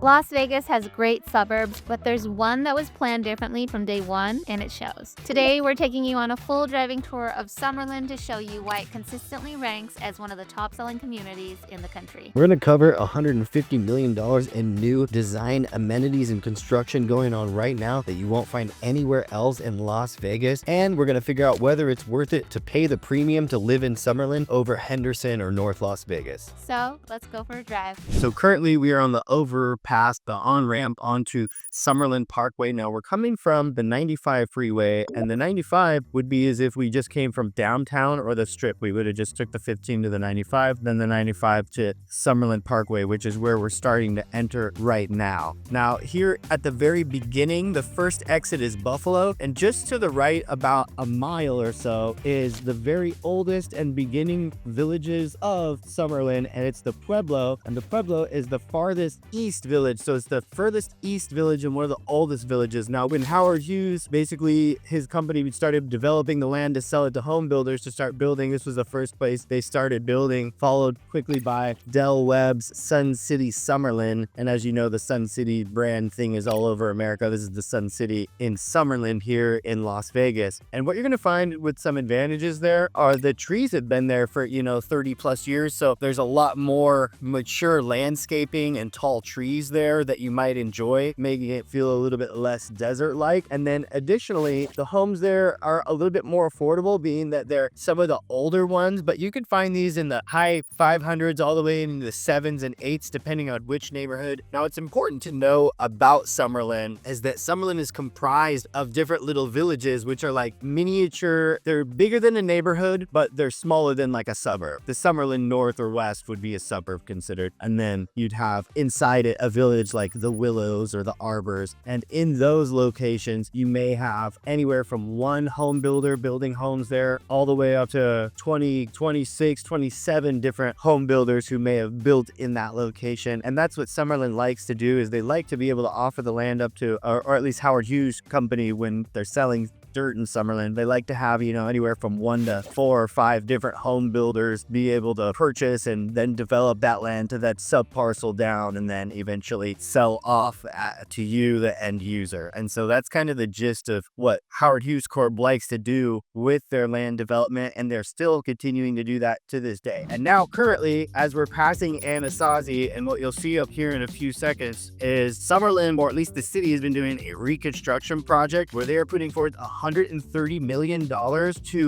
Las Vegas has great suburbs, but there's one that was planned differently from day one, and it shows. Today, we're taking you on a full driving tour of Summerlin to show you why it consistently ranks as one of the top-selling communities in the country. We're going to cover $150 million in new design, amenities, and construction going on right now that you won't find anywhere else in Las Vegas. And we're going to figure out whether it's worth it to pay the premium to live in Summerlin over Henderson or North Las Vegas. So let's go for a drive. So currently we are on the overpass, the on-ramp onto Summerlin Parkway. Now we're coming from the 95 freeway, and the 95 would be as if we just came from downtown or the strip. We would have just took the 15 to the 95, then the 95 to Summerlin Parkway, which is where we're starting to enter right now. Now here at the very beginning, the first exit is Buffalo, and just to the right about a mile or so is the very oldest and beginning villages of Summerlin, and it's the Pueblo, and the Pueblo is the farthest east village. So it's the furthest east village and one of the oldest villages. Now when Howard Hughes, basically his company started developing the land to sell it to home builders to start building, this was the first place they started building, followed quickly by Del Webb's Sun City Summerlin. And as you know, the Sun City brand thing is all over America. This is the Sun City in Summerlin here in Las Vegas. And what you're going to find with some advantages there are the trees have been there for, 30 plus years. So there's a lot more mature landscaping and tall trees there that you might enjoy, making it feel a little bit less desert-like. And then additionally, the homes there are a little bit more affordable, being that they're some of the older ones, but you can find these in the high 500s all the way into the 7s and 8s, depending on which neighborhood. Now, it's important to know about Summerlin is that Summerlin is comprised of different little villages, which are like miniature. They're bigger than a neighborhood, but they're smaller than like a suburb. The Summerlin North or West would be a suburb considered. And then you'd have inside it a village like the Willows or the Arbors. And in those locations, you may have anywhere from one home builder building homes there all the way up to 20, 26, 27 different home builders who may have built in that location. And that's what Summerlin likes to do, is they like to be able to offer the land up to, or at least Howard Hughes company, when they're selling dirt in Summerlin, they like to have, anywhere from 1 to 4 or 5 different home builders be able to purchase and then develop that land to that sub parcel down and then eventually sell off to you, the end user. And so that's kind of the gist of what Howard Hughes Corp likes to do with their land development, and they're still continuing to do that to this day. And now currently, as we're passing Anasazi, and what you'll see up here in a few seconds is Summerlin, or at least the city, has been doing a reconstruction project where they are putting forth $130 million to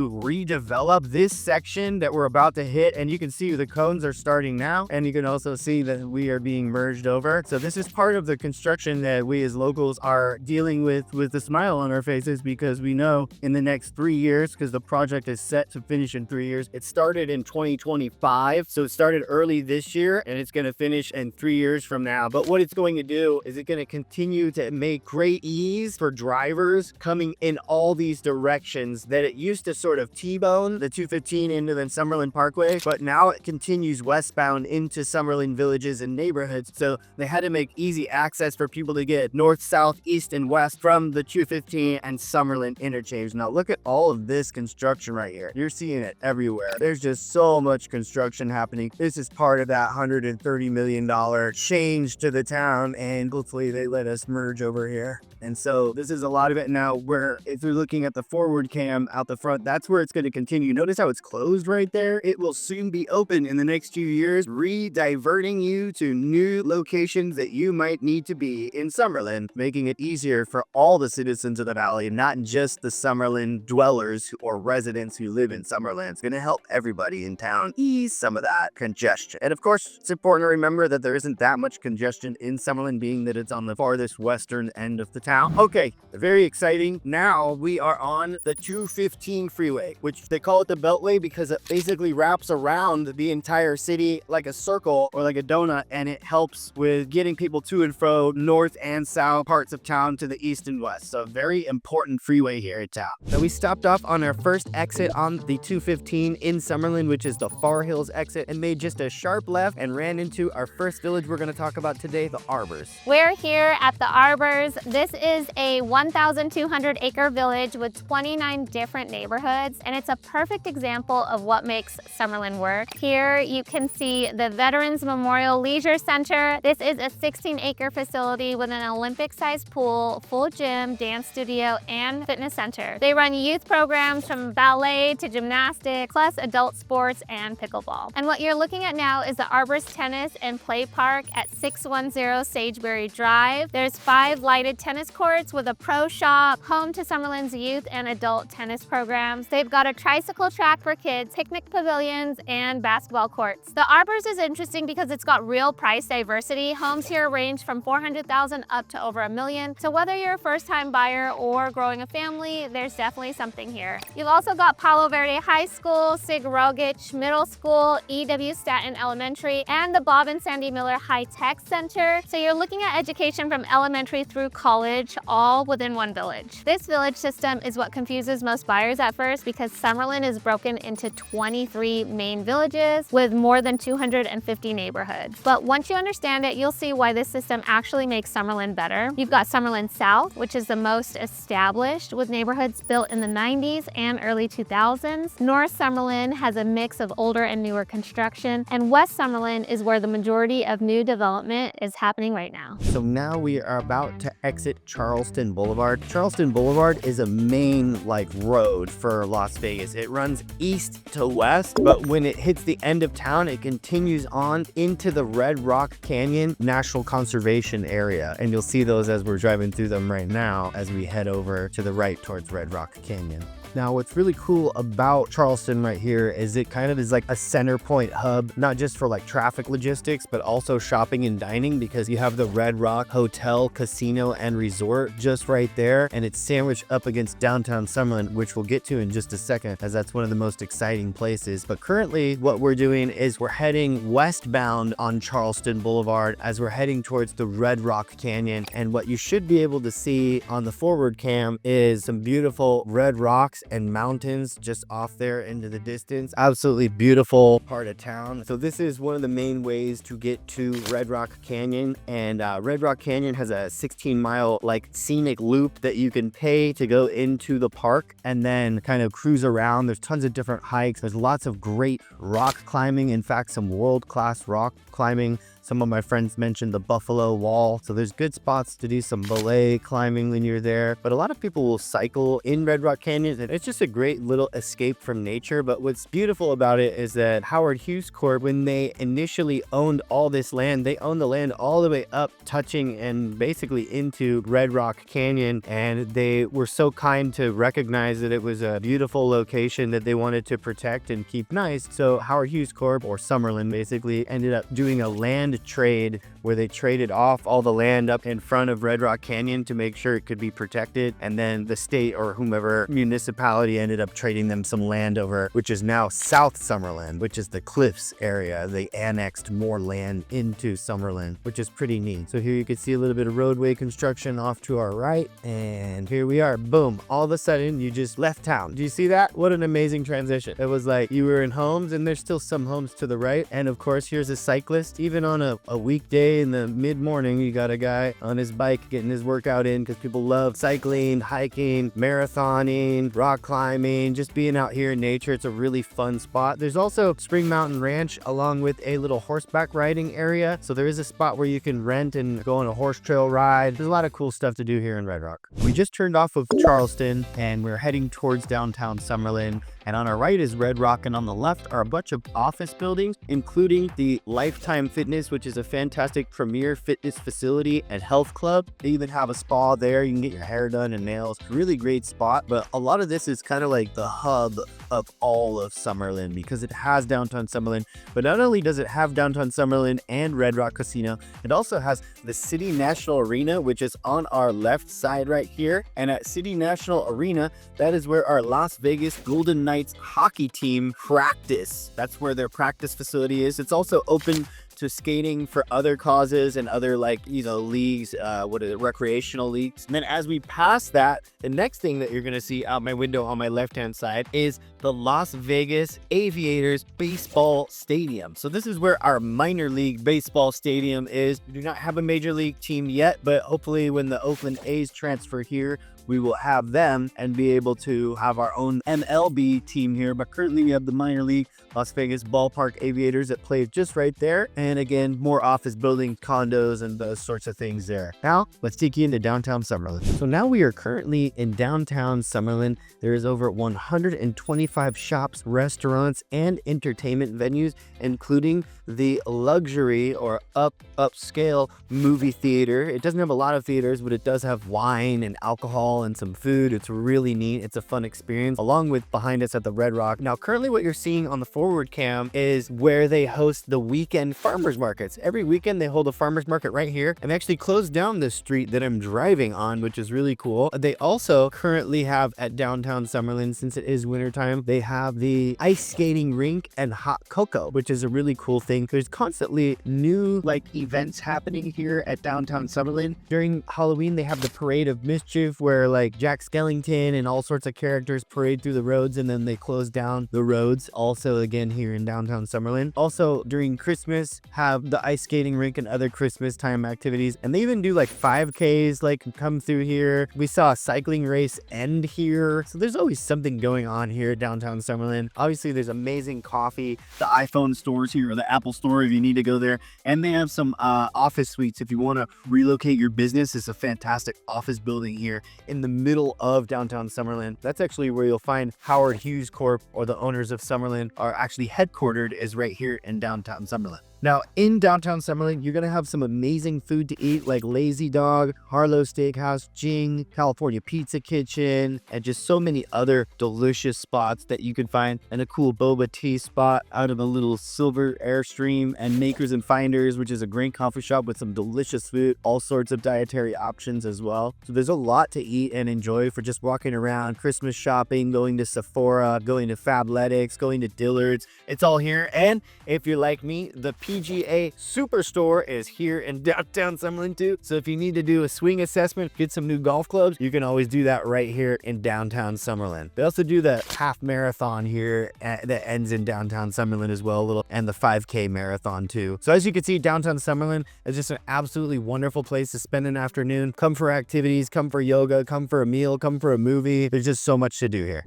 redevelop this section that we're about to hit. And you can see the cones are starting now, and you can also see that we are being merged over. So this is part of the construction that we as locals are dealing with a smile on our faces, because we know in the next 3 years, because the project is set to finish in 3 years. It started in 2025, so it started early this year, and it's going to finish in 3 years from now. But what it's going to do is it's going to continue to make great ease for drivers coming in all these directions that it used to sort of T-bone the 215 into the Summerlin Parkway, but now it continues westbound into Summerlin villages and neighborhoods. So they had to make easy access for people to get north, south, east, and west from the 215 and Summerlin interchange. Now look at all of this construction right here. You're seeing it everywhere. There's just so much construction happening. This is part of that $130 million change to the town, and hopefully they let us merge over here. And so this is a lot of it now, where if you're looking at the forward cam out the front, that's where it's going to continue. Notice how it's closed right there. It will soon be open in the next few years, re-diverting you to new locations that you might need to be in Summerlin, making it easier for all the citizens of the valley, not just the Summerlin dwellers or residents who live in Summerlin. It's going to help everybody in town ease some of that congestion. And of course, it's important to remember that there isn't that much congestion in Summerlin, being that it's on the farthest western end of the town. Okay, very exciting. Now we are on the 215 freeway, which they call it the Beltway because it basically wraps around the entire city like a circle or like a donut, and it helps with getting people to and fro north and south parts of town to the east and west. So very important freeway here in town. Now we stopped off on our first exit on the 215 in Summerlin, which is the Far Hills exit, and made just a sharp left and ran into our first village we're going to talk about today, the Arbors. We're here at the Arbors. This is a 1,200 acre village village with 29 different neighborhoods, and it's a perfect example of what makes Summerlin work. Here you can see the Veterans Memorial Leisure Center. This is a 16-acre facility with an Olympic-sized pool, full gym, dance studio, and fitness center. They run youth programs from ballet to gymnastics, plus adult sports and pickleball. And what you're looking at now is the Arbors Tennis and Play Park at 610 Sageberry Drive. There's 5 lighted tennis courts with a pro shop, home to Summerlin's youth and adult tennis programs. They've got a tricycle track for kids, picnic pavilions, and basketball courts. The Arbors is interesting because it's got real price diversity. Homes here range from $400,000 up to over $1 million. So whether you're a first-time buyer or growing a family, there's definitely something here. You've also got Palo Verde High School, Sig Rogich Middle School, E.W. Stanton Elementary, and the Bob and Sandy Miller High Tech Center. So you're looking at education from elementary through college, all within one village. This village system is what confuses most buyers at first because Summerlin is broken into 23 main villages with more than 250 neighborhoods. But once you understand it, you'll see why this system actually makes Summerlin better. You've got Summerlin South, which is the most established, with neighborhoods built in the 90s and early 2000s. North Summerlin has a mix of older and newer construction, and West Summerlin is where the majority of new development is happening right now. So now we are about to exit Charleston Boulevard. Charleston Boulevard is a main road for Las Vegas. It runs east to west, but when it hits the end of town, it continues on into the Red Rock Canyon National Conservation Area. And you'll see those as we're driving through them right now as we head over to the right towards Red Rock Canyon. Now, what's really cool about Charleston right here is it kind of is like a center point hub, not just for traffic logistics, but also shopping and dining, because you have the Red Rock Hotel, Casino, and Resort just right there. And it's sandwiched up against downtown Summerlin, which we'll get to in just a second, as that's one of the most exciting places. But currently what we're doing is we're heading westbound on Charleston Boulevard as we're heading towards the Red Rock Canyon. And what you should be able to see on the forward cam is some beautiful red rocks and mountains just off there into the distance. Absolutely beautiful part of town. So this is one of the main ways to get to Red Rock Canyon, and Red Rock Canyon has a 16-mile scenic loop that you can pay to go into the park and then kind of cruise around. There's tons of different hikes. There's lots of great rock climbing. In fact, some world-class rock climbing. Some of my friends mentioned the Buffalo Wall. So there's good spots to do some belay climbing when you're there. But a lot of people will cycle in Red Rock Canyon, and it's just a great little escape from nature. But what's beautiful about it is that Howard Hughes Corp, when they initially owned all this land, they owned the land all the way up, touching and basically into Red Rock Canyon. And they were so kind to recognize that it was a beautiful location that they wanted to protect and keep nice. So Howard Hughes Corp, or Summerlin, basically ended up doing a land trade where they traded off all the land up in front of Red Rock Canyon to make sure it could be protected. And then the state or whomever municipality ended up trading them some land over, which is now South Summerlin, which is the Cliffs area. They annexed more land into Summerlin, which is pretty neat. So here you can see a little bit of roadway construction off to our right. And here we are. Boom. All of a sudden, you just left town. Do you see that? What an amazing transition. It was like you were in homes, and there's still some homes to the right. And of course, here's a cyclist. Even on a weekday in the mid-morning, you got a guy on his bike getting his workout in, because people love cycling, hiking, marathoning, rock climbing, just being out here in nature. It's a really fun spot. There's also Spring Mountain Ranch along with a little horseback riding area. So there is a spot where you can rent and go on a horse trail ride. There's a lot of cool stuff to do here in Red Rock. We just turned off of Charleston and we're heading towards downtown Summerlin. And on our right is Red Rock, and on the left are a bunch of office buildings, including the Lifetime Fitness, which is a fantastic premier fitness facility and health club. They even have a spa there. You can get your hair done and nails. Really great spot. But a lot of this is kind of like the hub of all of Summerlin, because it has downtown Summerlin. But not only does it have downtown Summerlin and Red Rock Casino, it also has the City National Arena, which is on our left side right here. And at City National Arena, that is where our Las Vegas Golden Knights hockey team practice. That's where their practice facility is. It's also open to skating for other causes and other leagues, recreational leagues. And then as we pass that, the next thing that you're gonna see out my window on my left-hand side is the Las Vegas Aviators Baseball Stadium. So this is where our minor league baseball stadium is. We do not have a major league team yet, but hopefully when the Oakland A's transfer here, we will have them and be able to have our own MLB team here. But currently we have the minor league Las Vegas Ballpark Aviators that play just right there. And again, more office building, condos, and those sorts of things there. Now, let's take you into downtown Summerlin. So now we are currently in downtown Summerlin. There is over 125 shops, restaurants, and entertainment venues, including the luxury or upscale movie theater. It doesn't have a lot of theaters, but it does have wine and alcohol and some food. It's really neat. It's a fun experience, along with behind us at the Red Rock. Now, currently what you're seeing on the forward cam is where they host the weekend farmers markets. Every weekend they hold a farmers market right here, and they actually closed down this street that I'm driving on, which is really cool. They also currently have at downtown Summerlin, since it is wintertime, they have the ice skating rink and hot cocoa, which is a really cool thing. There's constantly new events happening here at downtown Summerlin. During Halloween, they have the Parade of Mischief where Jack Skellington and all sorts of characters parade through the roads, and then they close down the roads. Also again here in downtown Summerlin. Also during Christmas, have the ice skating rink and other Christmas time activities, and they even do 5Ks come through here. We saw a cycling race end here, so there's always something going on here at downtown Summerlin. Obviously there's amazing coffee, the iPhone stores here, or the Apple store if you need to go there, and they have some office suites if you want to relocate your business. It's a fantastic office building here in the middle of downtown Summerlin. That's actually where you'll find Howard Hughes Corp, or the owners of Summerlin, are actually headquartered, is right here in downtown Summerlin. Now, in downtown Summerlin, you're going to have some amazing food to eat like Lazy Dog, Harlow Steakhouse, Jing, California Pizza Kitchen, and just so many other delicious spots that you can find, and a cool boba tea spot out of a little Silver Airstream, and Makers and Finders, which is a great coffee shop with some delicious food, all sorts of dietary options as well. So there's a lot to eat and enjoy for just walking around, Christmas shopping, going to Sephora, going to Fabletics, going to Dillard's. It's all here. And if you're like me, the PGA Superstore is here in downtown Summerlin too. So if you need to do a swing assessment, get some new golf clubs, you can always do that right here in downtown Summerlin. They also do the half marathon here that ends in downtown Summerlin as well, and the 5K marathon too. So as you can see, downtown Summerlin is just an absolutely wonderful place to spend an afternoon. Come for activities, come for yoga, come for a meal, come for a movie. There's just so much to do here.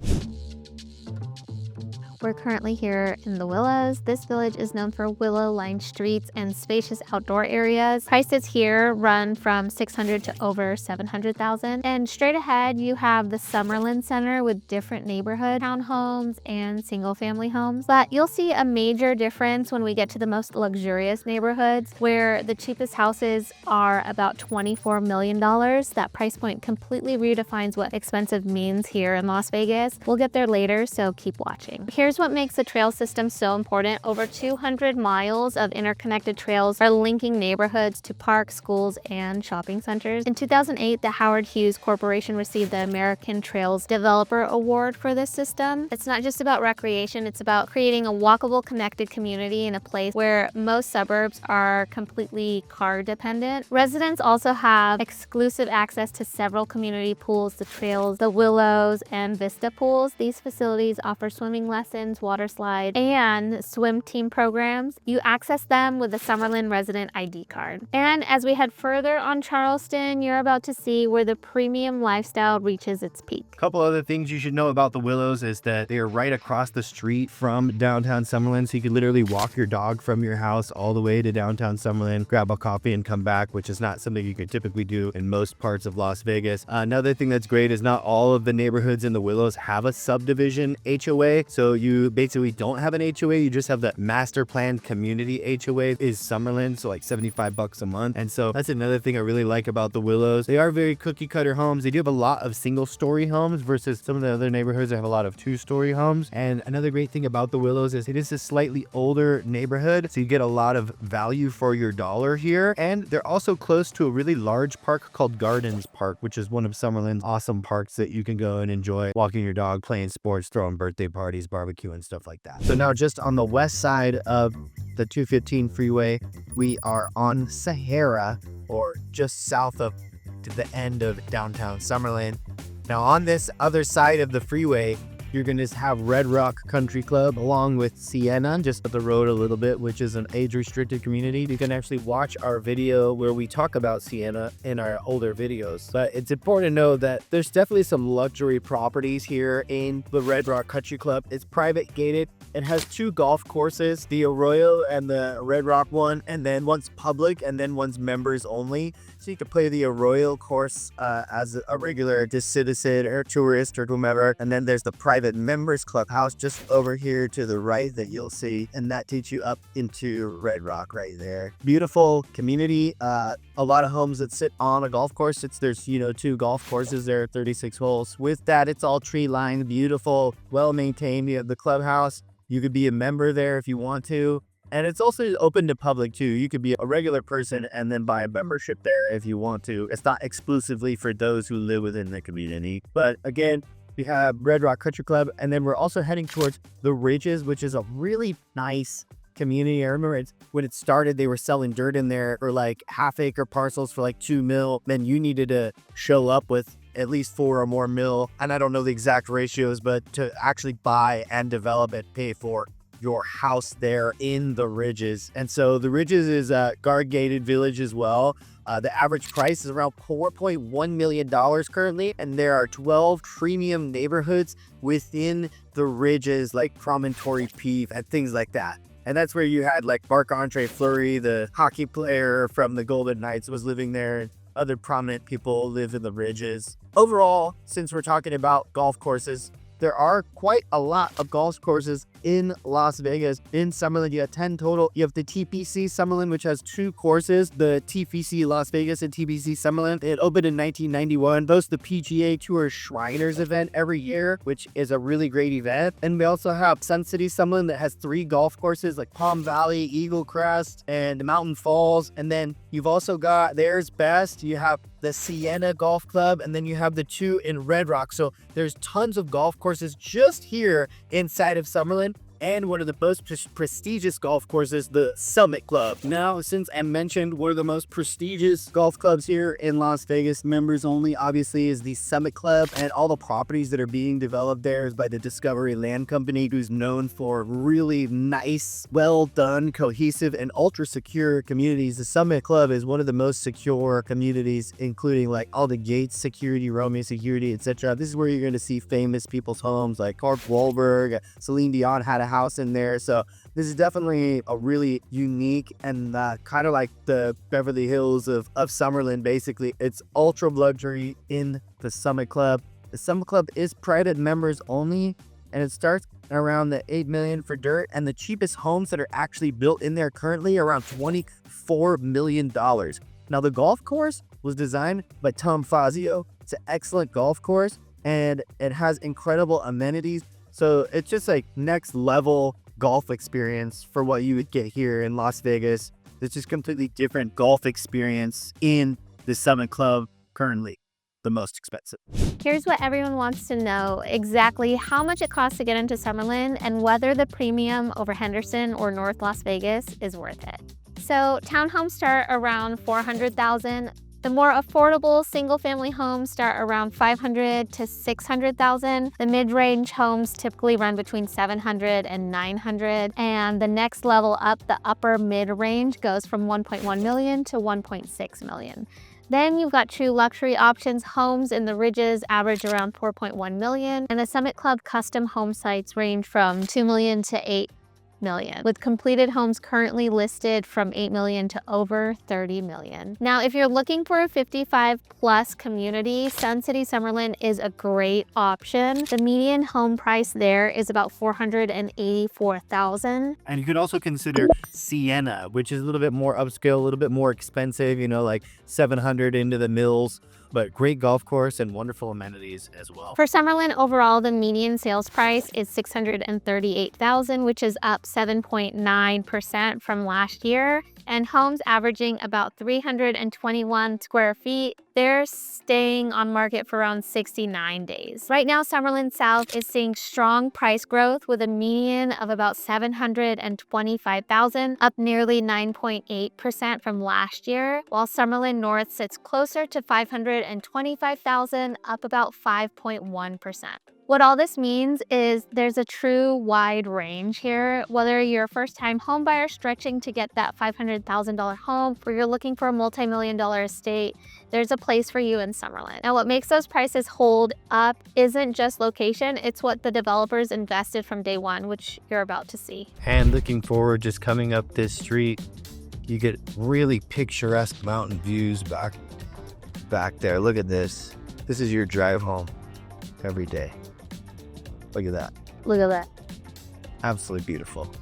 We're currently here in the Willows. This village is known for willow-lined streets and spacious outdoor areas. Prices here run from $600,000 to over $700,000. And straight ahead, you have the Summerlin Center with different neighborhood townhomes and single-family homes. But you'll see a major difference when we get to the most luxurious neighborhoods, where the cheapest houses are about $24 million. That price point completely redefines what expensive means here in Las Vegas. We'll get there later, so keep watching. Here's what makes the trail system so important. Over 200 miles of interconnected trails are linking neighborhoods to parks, schools, and shopping centers. In 2008, the Howard Hughes Corporation received the American Trails Developer Award for this system. It's not just about recreation, it's about creating a walkable, connected community in a place where most suburbs are completely car dependent. Residents also have exclusive access to several community pools, the trails, the Willows, and Vista pools. These facilities offer swimming lessons, water slide, and swim team programs. You access them with the Summerlin resident ID card. And as we head further on Charleston, you're about to see where the premium lifestyle reaches its peak. A couple other things you should know about the Willows is that they are right across the street from downtown Summerlin, so you can literally walk your dog from your house all the way to downtown Summerlin, grab a coffee and come back, which is not something you could typically do in most parts of Las Vegas. Another thing that's great is not all of the neighborhoods in the Willows have a subdivision HOA, so you basically don't have an HOA, you just have the master planned community HOA is Summerlin, so $75 a month. And so that's another thing I really like about the Willows. They are very cookie cutter homes. They do have a lot of single story homes versus some of the other neighborhoods that have a lot of 2-story homes. And another great thing about the Willows is it is a slightly older neighborhood, so you get a lot of value for your dollar here. And they're also close to a really large park called Gardens Park, which is one of Summerlin's awesome parks that you can go and enjoy walking your dog, playing sports, throwing birthday parties, barbecue, and stuff like that. So now just on the west side of the 215 freeway, we are on Sahara, or just south of to the end of downtown Summerlin. Now on this other side of the freeway you're going to have Red Rock Country Club along with Sienna just up the road a little bit, which is an age-restricted community. You can actually watch our video where we talk about Sienna in our older videos. But it's important to know that there's definitely some luxury properties here in the Red Rock Country Club. It's private gated. It has 2 golf courses, the Arroyo and the Red Rock one, and then one's public and then one's members only. So you can play the Arroyo course as a regular just citizen or tourist or whomever. And then there's the private members clubhouse just over here to the right that you'll see. And that takes you up into Red Rock right there. Beautiful community. A lot of homes that sit on a golf course. There's 2 golf courses there, 36 holes. With that, it's all tree lined, beautiful, well maintained. You have the clubhouse. You could be a member there if you want to. And it's also open to public too. You could be a regular person and then buy a membership there if you want to. It's not exclusively for those who live within the community. But again, we have Red Rock Country Club, and then we're also heading towards the Ridges, which is a really nice community. I remember when it started, they were selling dirt in there or like half-acre parcels for like $2 million. Then you needed to show up with at least 4 or more mil, and I don't know the exact ratios, but to actually buy and develop and pay for your house there in the Ridges. And so the Ridges is a guard gated village as well. The average price is around $4.1 million currently, and there are 12 premium neighborhoods within the Ridges, like Promontory Peak and things like that. And that's where you had like Marc-Andre Fleury, the hockey player from the Golden Knights, was living there. Other prominent people live in the Ridges. Overall, since we're talking about golf courses, there are quite a lot of golf courses in Las Vegas. In Summerlin, you have 10 total. You have the TPC Summerlin, which has 2 courses, the TPC Las Vegas and TPC Summerlin. It opened in 1991. Those the PGA Tour Shriners event every year, which is a really great event. And we also have Sun City Summerlin that has 3 golf courses like Palm Valley, Eagle Crest, and Mountain Falls. And then you've also got Theirs Best. You have the Sienna Golf Club, and then you have the 2 in Red Rock. So there's tons of golf courses just here inside of Summerlin. And one of the most prestigious golf courses, the Summit Club. Now, since I mentioned one of the most prestigious golf clubs here in Las Vegas, members only, obviously, is the Summit Club. And all the properties that are being developed there is by the Discovery Land Company, who's known for really nice, well done, cohesive, and ultra secure communities. The Summit Club is one of the most secure communities, including like all the gates security, Romeo security, etc. This is where you're going to see famous people's homes like Mark Wahlberg, Celine Dion had a house in there. So this is definitely a really unique and kind of like the Beverly Hills of Summerlin. Basically, it's ultra luxury in the Summit Club. The Summit Club is private members only, and it starts around the $8 million for dirt, and the cheapest homes that are actually built in there currently are around $24 million. Now, the golf course was designed by Tom Fazio. It's an excellent golf course, and it has incredible amenities. So it's just like next level golf experience for what you would get here in Las Vegas. It's just completely different golf experience in the Summit Club, currently the most expensive. Here's what everyone wants to know: exactly how much it costs to get into Summerlin and whether the premium over Henderson or North Las Vegas is worth it. So townhomes start around $400,000. The more affordable single-family homes start around $500,000 to $600,000. The mid-range homes typically run between $700,000 and $900,000. And the next level up, the upper mid-range, goes from $1.1 million to $1.6 million. Then you've got true luxury options. Homes in the Ridges average around $4.1 million, and the Summit Club custom home sites range from $2 million to $8 million, with completed homes currently listed from $8 million to over $30 million. Now, if you're looking for a 55+ community, Sun City Summerlin is a great option. The median home price there is about $484,000. And you could also consider Sienna, which is a little bit more upscale, a little bit more expensive, like 700 into the mills, but great golf course and wonderful amenities as well. For Summerlin, overall, the median sales price is $638,000, which is up 7.9% from last year. And homes averaging about 321 square feet, they're staying on market for around 69 days. Right now, Summerlin South is seeing strong price growth with a median of about $725,000, up nearly 9.8% from last year, while Summerlin North sits closer to $525,000, up about 5.1%. What all this means is there's a true wide range here. Whether you're a first-time home buyer stretching to get that $500,000 home, or you're looking for a multi-million-dollar estate, there's a place for you in Summerlin. Now, what makes those prices hold up isn't just location, it's what the developers invested from day one, which you're about to see. And looking forward, just coming up this street, you get really picturesque mountain views back there. Look at this. This is your drive home every day. Look at that. Look at that. Absolutely beautiful.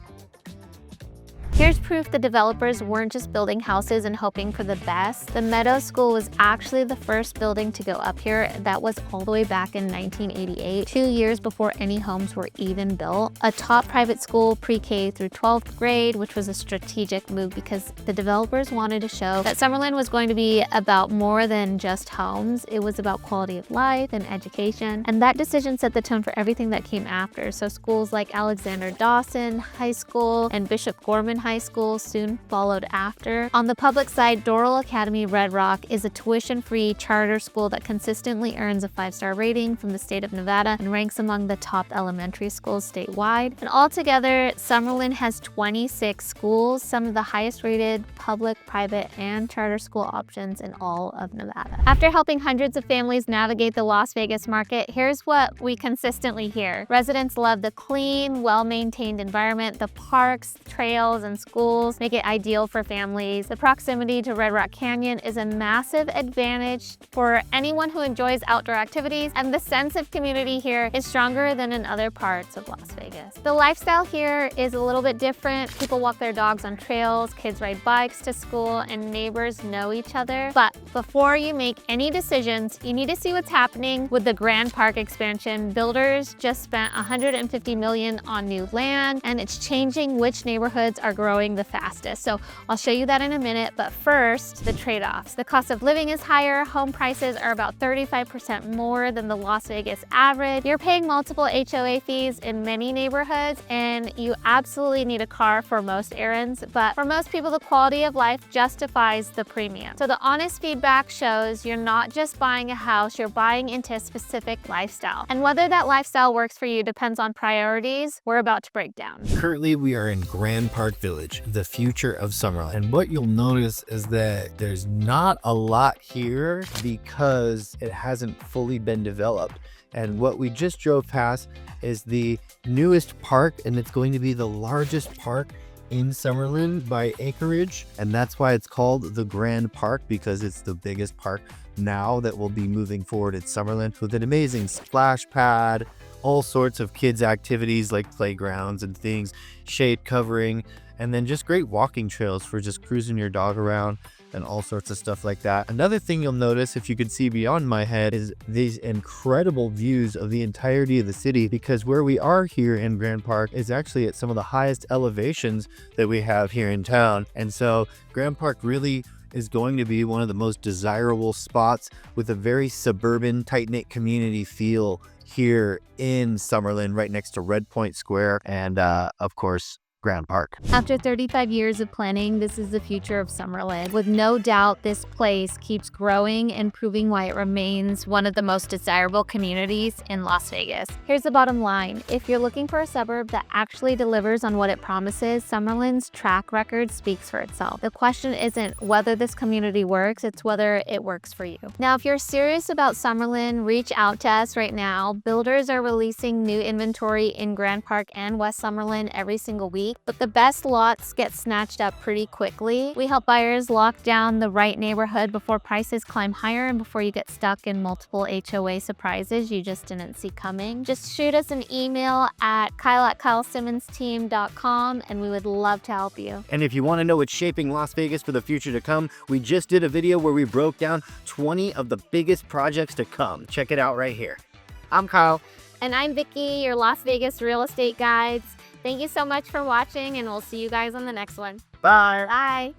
Here's proof the developers weren't just building houses and hoping for the best. The Meadows School was actually the first building to go up here. That was all the way back in 1988, 2 years before any homes were even built. A top private school pre-K through 12th grade, which was a strategic move because the developers wanted to show that Summerlin was going to be about more than just homes. It was about quality of life and education. And that decision set the tone for everything that came after. So schools like Alexander Dawson High School and Bishop Gorman High School soon followed after. On the public side, Doral Academy Red Rock is a tuition-free charter school that consistently earns a 5-star rating from the state of Nevada and ranks among the top elementary schools statewide. And altogether, Summerlin has 26 schools, some of the highest rated public, private, and charter school options in all of Nevada. After helping hundreds of families navigate the Las Vegas market, here's what we consistently hear. Residents love the clean, well-maintained environment, the parks, trails, and schools make it ideal for families. The proximity to Red Rock Canyon is a massive advantage for anyone who enjoys outdoor activities, and the sense of community here is stronger than in other parts of Las Vegas. The lifestyle here is a little bit different. People walk their dogs on trails, kids ride bikes to school, and neighbors know each other. But before you make any decisions, you need to see what's happening with the Grand Park expansion. Builders just spent $150 million on new land, and it's changing which neighborhoods are growing the fastest. So I'll show you that in a minute, but first, the trade-offs. The cost of living is higher. Home prices are about 35% more than the Las Vegas average. You're paying multiple HOA fees in many neighborhoods, and you absolutely need a car for most errands, but for most people, the quality of life justifies the premium. So the honest feedback shows you're not just buying a house, you're buying into a specific lifestyle. And whether that lifestyle works for you depends on priorities we're about to break down. Currently, we are in Grand Park Village, the future of Summerlin. And what you'll notice is that there's not a lot here because it hasn't fully been developed. And what we just drove past is the newest park, and it's going to be the largest park in Summerlin by acreage. And that's why it's called the Grand Park, because it's the biggest park now that will be moving forward at Summerlin, with an amazing splash pad, all sorts of kids activities like playgrounds and things, shade covering, and then just great walking trails for just cruising your dog around and all sorts of stuff like that. Another thing you'll notice, if you could see beyond my head, is these incredible views of the entirety of the city, because where we are here in Grand Park is actually at some of the highest elevations that we have here in town. And so Grand Park really is going to be one of the most desirable spots with a very suburban, tight-knit community feel here in Summerlin, right next to Red Point Square and, of course, Grand Park. After 35 years of planning, this is the future of Summerlin. With no doubt, this place keeps growing and proving why it remains one of the most desirable communities in Las Vegas. Here's the bottom line. If you're looking for a suburb that actually delivers on what it promises, Summerlin's track record speaks for itself. The question isn't whether this community works, it's whether it works for you. Now, if you're serious about Summerlin, reach out to us right now. Builders are releasing new inventory in Grand Park and West Summerlin every single week, but the best lots get snatched up pretty quickly. We help buyers lock down the right neighborhood before prices climb higher and before you get stuck in multiple HOA surprises you just didn't see coming. Just shoot us an email at kyle@kylesimonsteam.com and we would love to help you. And if you want to know what's shaping Las Vegas for the future to come, we just did a video where we broke down 20 of the biggest projects to come. Check it out right here. I'm Kyle. And I'm Vicky, your Las Vegas real estate guides. Thank you so much for watching, and we'll see you guys on the next one. Bye. Bye.